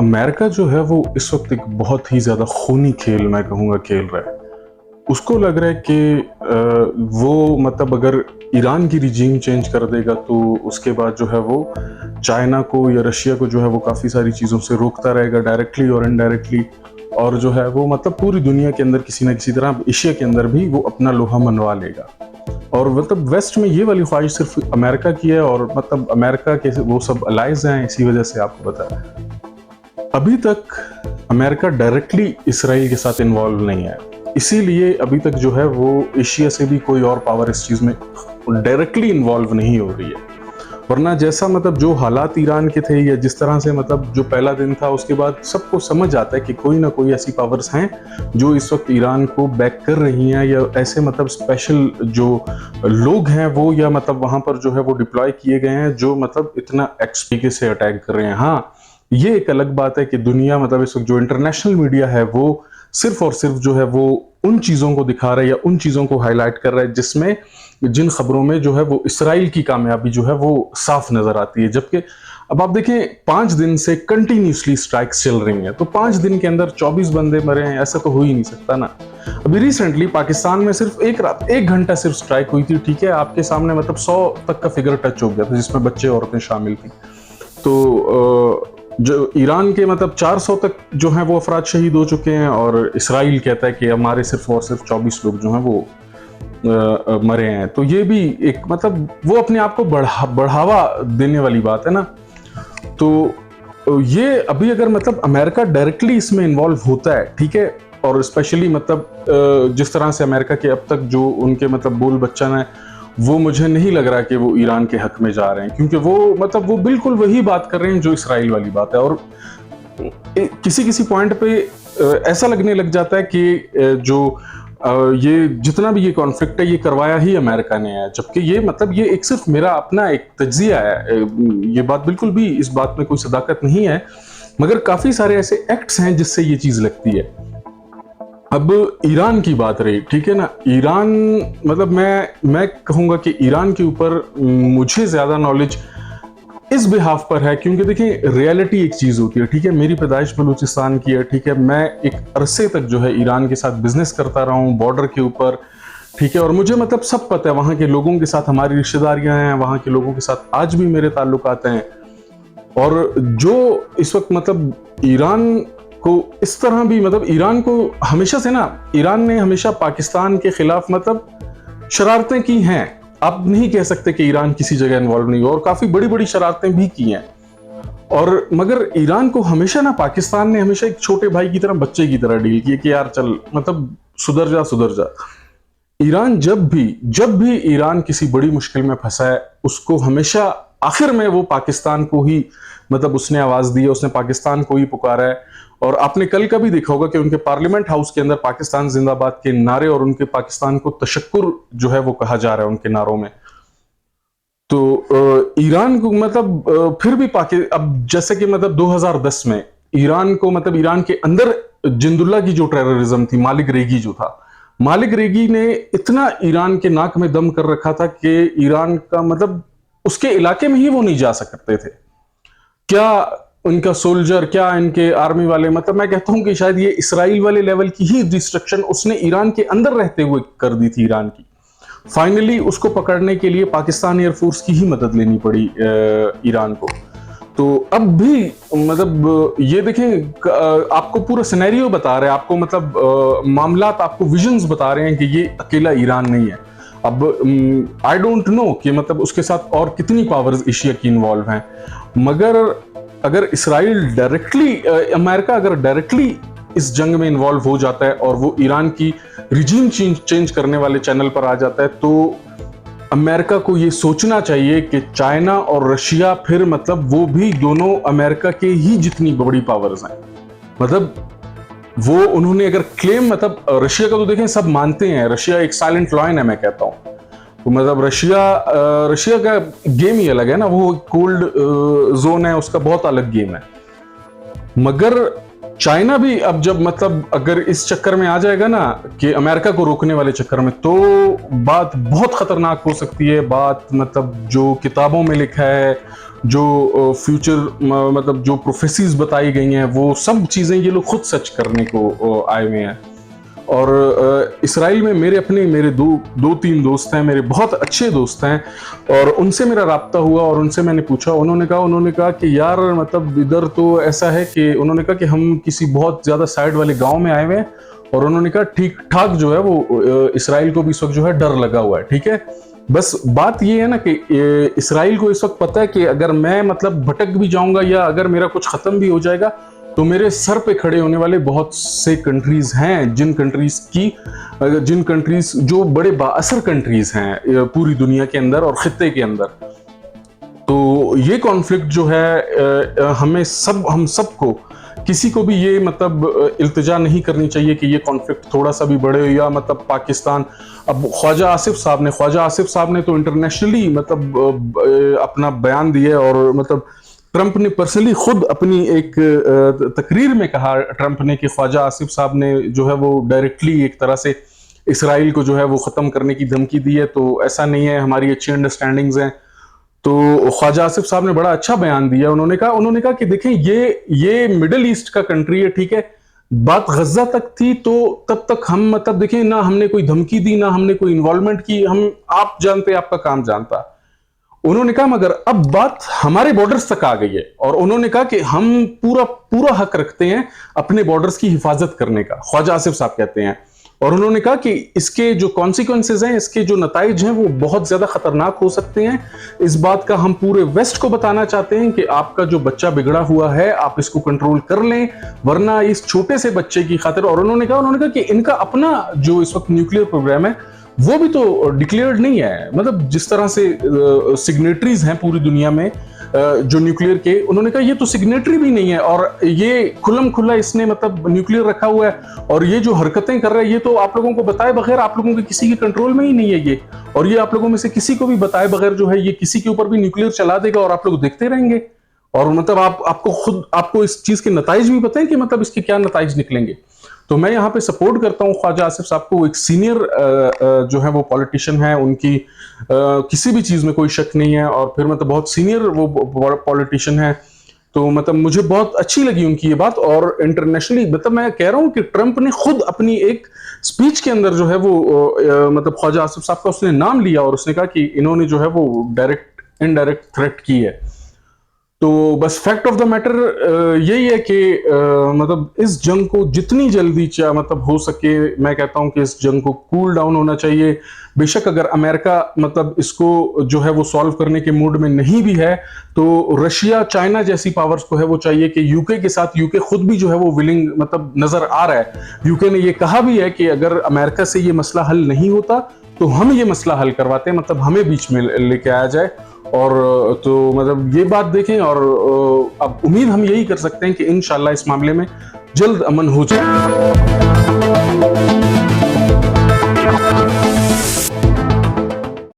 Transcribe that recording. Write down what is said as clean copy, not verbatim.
America जो है वो इस वक्त एक बहुत ही ज़्यादा खूनी खेल मैं कहूँगा खेल रहा है। उसको लग रहा है कि वो मतलब अगर ईरान की रिजीम चेंज कर देगा तो उसके बाद जो है वो चाइना को या रशिया को जो है वो काफ़ी सारी चीज़ों से रोकता रहेगा डायरेक्टली और इनडायरेक्टली। और जो है वो मतलब पूरी दुनिया के अंदर किसी ना किसी तरह एशिया के अंदर भी वो अपना लोहा मनवा लेगा। और मतलब वेस्ट में ये वाली ख्वाहिश सिर्फ अमेरिका की है और मतलब अमेरिका के वो सब अलाइज हैं, इसी वजह से आपको पता है अभी तक अमेरिका डायरेक्टली इसराइल के साथ इन्वॉल्व नहीं है। इसीलिए अभी तक जो है वो एशिया से भी कोई और पावर इस चीज में डायरेक्टली इन्वॉल्व नहीं हो रही है। वरना जैसा मतलब जो हालात ईरान के थे या जिस तरह से मतलब जो पहला दिन था उसके बाद सबको समझ आता है कि कोई ना कोई ऐसी पावर्स हैं जो इस वक्त ईरान को बैक कर रही हैं, या ऐसे मतलब स्पेशल जो लोग हैं वो या मतलब वहां पर जो है वो डिप्लॉय किए गए हैं जो मतलब इतना एक्सपीके से अटैक कर रहे हैं। हाँ, ये एक अलग बात है कि दुनिया मतलब इस वक्त जो इंटरनेशनल मीडिया है वो सिर्फ और सिर्फ जो है वो उन चीजों को दिखा रहा है या उन चीजों को हाईलाइट कर रहा है जिसमें जिन खबरों में जो है वो इसराइल की कामयाबी जो है वो साफ नजर आती है। जबकि अब आप देखें 5 दिन से कंटिन्यूसली स्ट्राइक्स चल रही हैं, तो 5 दिन के अंदर 24 बंदे मरे हैं, ऐसा तो हो ही नहीं सकता ना। अभी रिसेंटली पाकिस्तान में सिर्फ एक रात 1 घंटा सिर्फ स्ट्राइक हुई थी, ठीक है, आपके सामने मतलब 100 तक का फिगर टच हो गया था जिसमें बच्चे औरतें शामिल थी। तो जो ईरान के मतलब 400 तक जो है वो अफराद शहीद हो चुके हैं और इसराइल कहता है कि हमारे सिर्फ और सिर्फ 24 लोग जो हैं वो मरे हैं। तो ये भी एक मतलब वो अपने आप को बढ़ावा देने वाली बात है ना। तो ये अभी अगर मतलब अमेरिका डायरेक्टली इसमें इन्वॉल्व होता है, ठीक है, और स्पेशली मतलब जिस तरह से अमेरिका के अब तक जो उनके मतलब बोल बच्चन है वो मुझे नहीं लग रहा कि वो ईरान के हक में जा रहे हैं, क्योंकि वो मतलब वो बिल्कुल वही बात कर रहे हैं जो इसराइल वाली बात है। और किसी किसी पॉइंट पे ऐसा लगने लग जाता है कि जो ये जितना भी ये कॉन्फ्लिक्ट है ये करवाया ही अमेरिका ने है, जबकि ये मतलब ये एक सिर्फ मेरा अपना एक तज्जिया है। ये बात बिल्कुल भी इस बात में कोई सदाकत नहीं है, मगर काफी सारे ऐसे एक्ट्स हैं जिससे ये चीज लगती है। अब ईरान की बात रही, ठीक है ना, ईरान मतलब मैं कहूंगा कि ईरान के ऊपर मुझे ज्यादा नॉलेज इस बिहाफ पर है क्योंकि देखिए रियलिटी एक चीज होती है, ठीक है, मेरी पैदाइश बलूचिस्तान की है, ठीक है, मैं एक अरसे तक जो है ईरान के साथ बिजनेस करता रहा हूँ बॉर्डर के ऊपर, ठीक है, और मुझे मतलब सब पता है, वहां के लोगों के साथ हमारी रिश्तेदारियां हैं, वहां के लोगों के साथ आज भी मेरे ताल्लुकात हैं। और जो इस वक्त मतलब ईरान को इस तरह भी मतलब ईरान को हमेशा से ना, ईरान ने हमेशा पाकिस्तान के खिलाफ मतलब शरारतें की हैं। आप नहीं कह सकते कि ईरान किसी जगह इन्वॉल्व नहीं हो, और काफी बड़ी बड़ी शरारतें भी की हैं। और मगर ईरान को हमेशा ना पाकिस्तान ने हमेशा एक छोटे भाई की तरह, बच्चे की तरह डील किया कि यार चल मतलब सुधर जा सुधर जा। ईरान जब भी ईरान किसी बड़ी मुश्किल में फंसा है उसको हमेशा आखिर में वो पाकिस्तान को ही मतलब उसने आवाज दी है, उसने पाकिस्तान को ही पुकारा है। और आपने कल का भी देखा होगा कि उनके पार्लियामेंट हाउस के अंदर पाकिस्तान जिंदाबाद के नारे और उनके पाकिस्तान को तशक्कुर जो है वो कहा जा रहा है उनके नारों में। तो ईरान को मतलब फिर भी अब जैसे कि मतलब 2010 में ईरान को मतलब ईरान के अंदर जिंदुल्ला की जो टेररिज्म थी, मालिक रेगी जो था, मालिक रेगी ने इतना ईरान के नाक में दम कर रखा था कि ईरान का मतलब उसके इलाके में ही वो नहीं जा सकते थे। क्या उनका सोल्जर, क्या इनके आर्मी वाले, मतलब मैं कहता हूं कि शायद ये इसराइल वाले लेवल की ही डिस्ट्रक्शन उसने ईरान के अंदर रहते हुए कर दी थी ईरान की। फाइनली उसको पकड़ने के लिए पाकिस्तान एयरफोर्स की ही मदद लेनी पड़ी ईरान को। तो अब भी मतलब ये देखें आपको पूरा सिनेरियो बता रहे हैं, आपको मतलब मामलात, आपको विजन्स बता रहे हैं कि ये अकेला ईरान नहीं है। अब आई डोंट नो कि मतलब उसके साथ और कितनी पावर्स एशिया की इन्वॉल्व हैं, मगर अगर इसराइल डायरेक्टली, अमेरिका अगर डायरेक्टली इस जंग में इन्वॉल्व हो जाता है और वो ईरान की रिजीम चेंज करने वाले चैनल पर आ जाता है, तो अमेरिका को ये सोचना चाहिए कि चाइना और रशिया फिर मतलब वो भी दोनों अमेरिका के ही जितनी बड़ी पावर्स हैं। मतलब वो उन्होंने अगर क्लेम, मतलब रशिया का तो देखें सब मानते हैं, रशिया एक साइलेंट लॉयन है मैं कहता हूं। तो मतलब रशिया का गेम ही अलग है ना, वो कोल्ड जोन है, उसका बहुत अलग गेम है। मगर चाइना भी अब जब मतलब अगर इस चक्कर में आ जाएगा ना कि अमेरिका को रोकने वाले चक्कर में, तो बात बहुत खतरनाक हो सकती है। बात मतलब जो किताबों में लिखा है, जो फ्यूचर मतलब जो प्रोफेसीज बताई गई हैं वो सब चीज़ें ये लोग खुद सच करने को आए हुए हैं। और इसराइल में मेरे दो तीन दोस्त हैं, मेरे बहुत अच्छे दोस्त हैं, और उनसे मेरा राब्ता हुआ और उनसे मैंने पूछा। उन्होंने कहा कि यार मतलब इधर तो ऐसा है कि उन्होंने कहा कि हम किसी बहुत ज़्यादा साइड वाले गांव में आए हुए हैं, और उन्होंने कहा ठीक ठाक जो है वो इसराइल को भी इस वक्त जो है डर लगा हुआ है। ठीक है, बस बात ये है ना कि इसराइल को इस वक्त पता है कि अगर मैं मतलब भटक भी जाऊंगा या अगर मेरा कुछ खत्म भी हो जाएगा तो मेरे सर पे खड़े होने वाले बहुत से कंट्रीज हैं, जिन कंट्रीज जो बड़े बाअसर कंट्रीज हैं पूरी दुनिया के अंदर और खित्ते के अंदर। तो ये कॉन्फ्लिक्ट जो है हम सबको किसी को भी ये मतलब इल्तिजा नहीं करनी चाहिए कि ये कॉन्फ्लिक्ट थोड़ा सा भी बढ़े, या मतलब पाकिस्तान। अब ख्वाजा आसिफ साहब ने तो इंटरनेशनली मतलब अपना बयान दिया, और मतलब ट्रंप ने पर्सनली खुद अपनी एक तकरीर में कहा, ट्रंप ने, कि ख्वाजा आसिफ साहब ने जो है वो डायरेक्टली एक तरह से इसराइल को जो है वो खत्म करने की धमकी दी है। तो ऐसा नहीं है, हमारी अच्छी अंडरस्टैंडिंग्स हैं। तो ख्वाजा आसिफ साहब ने बड़ा अच्छा बयान दिया। उन्होंने कहा कि देखें ये मिडिल ईस्ट का कंट्री है, ठीक है, बात गजा तक थी तो तब तक हम मतलब देखें ना हमने कोई धमकी दी ना हमने कोई इन्वॉल्वमेंट की, हम आप जानते आपका काम जानता। उन्होंने कहा मगर अब बात हमारे बॉर्डर्स तक आ गई है, और उन्होंने कहा कि हम पूरा हक रखते हैं अपने बॉर्डर्स की हिफाजत करने का, ख्वाजा आसिफ साहब कहते हैं। और उन्होंने कहा कि इसके जो कॉन्सिक्वेंसेज हैं, इसके जो नताइज हैं वो बहुत ज्यादा खतरनाक हो सकते हैं। इस बात का हम पूरे वेस्ट को बताना चाहते हैं कि आपका जो बच्चा बिगड़ा हुआ है आप इसको कंट्रोल कर लें, वरना इस छोटे से बच्चे की खातिर। और उन्होंने कहा कि इनका अपना जो इस वक्त न्यूक्लियर प्रोग्राम है वो भी तो डिक्लेयर्ड नहीं है। मतलब जिस तरह से सिग्नेटरीज हैं पूरी दुनिया में जो न्यूक्लियर के, उन्होंने कहा ये तो सिग्नेटरी भी नहीं है, और ये खुल्लम खुल्ला इसने मतलब न्यूक्लियर रखा हुआ है, और ये जो हरकतें कर रहा है ये तो आप लोगों को बताए बगैर, आप लोगों के किसी के कंट्रोल में ही नहीं है ये, और ये आप लोगों में से किसी को भी बताए बगैर जो है ये किसी के ऊपर भी न्यूक्लियर चला देगा और आप लोग देखते रहेंगे। और मतलब आपको इस चीज के नताइज भी पता है कि मतलब इसके क्या नताइज निकलेंगे। तो मैं यहाँ पे सपोर्ट करता हूँ ख्वाजा आसिफ साहब को, एक सीनियर जो है वो पॉलिटिशियन है, उनकी किसी भी चीज में कोई शक नहीं है, और फिर मतलब बहुत सीनियर वो पॉलिटिशियन है। तो मतलब मुझे बहुत अच्छी लगी उनकी ये बात। और इंटरनेशनली मतलब मैं कह रहा हूँ कि ट्रंप ने खुद अपनी एक स्पीच के अंदर जो है वो मतलब ख्वाजा आसिफ साहब का उसने नाम लिया, और उसने कहा कि इन्होंने जो है वो डायरेक्ट इनडायरेक्ट थ्रेट की है। तो बस फैक्ट ऑफ द मैटर यही है कि मतलब इस जंग को जितनी जल्दी मतलब हो सके, मैं कहता हूं कि इस जंग को कूल डाउन होना चाहिए। बेशक अगर अमेरिका मतलब इसको जो है वो सॉल्व करने के मूड में नहीं भी है, तो रशिया चाइना जैसी पावर्स को है वो चाहिए कि यूके के साथ, यूके खुद भी जो है वो विलिंग मतलब नजर आ रहा है। यूके ने ये कहा भी है कि अगर अमेरिका से ये मसला हल नहीं होता तो हम ये मसला हल करवाते हैं, मतलब हमें बीच में लेके आया जाए। और तो मतलब ये बात देखें, और अब उम्मीद हम यही कर सकते हैं कि इंशाल्लाह इस मामले में जल्द अमन हो जाए।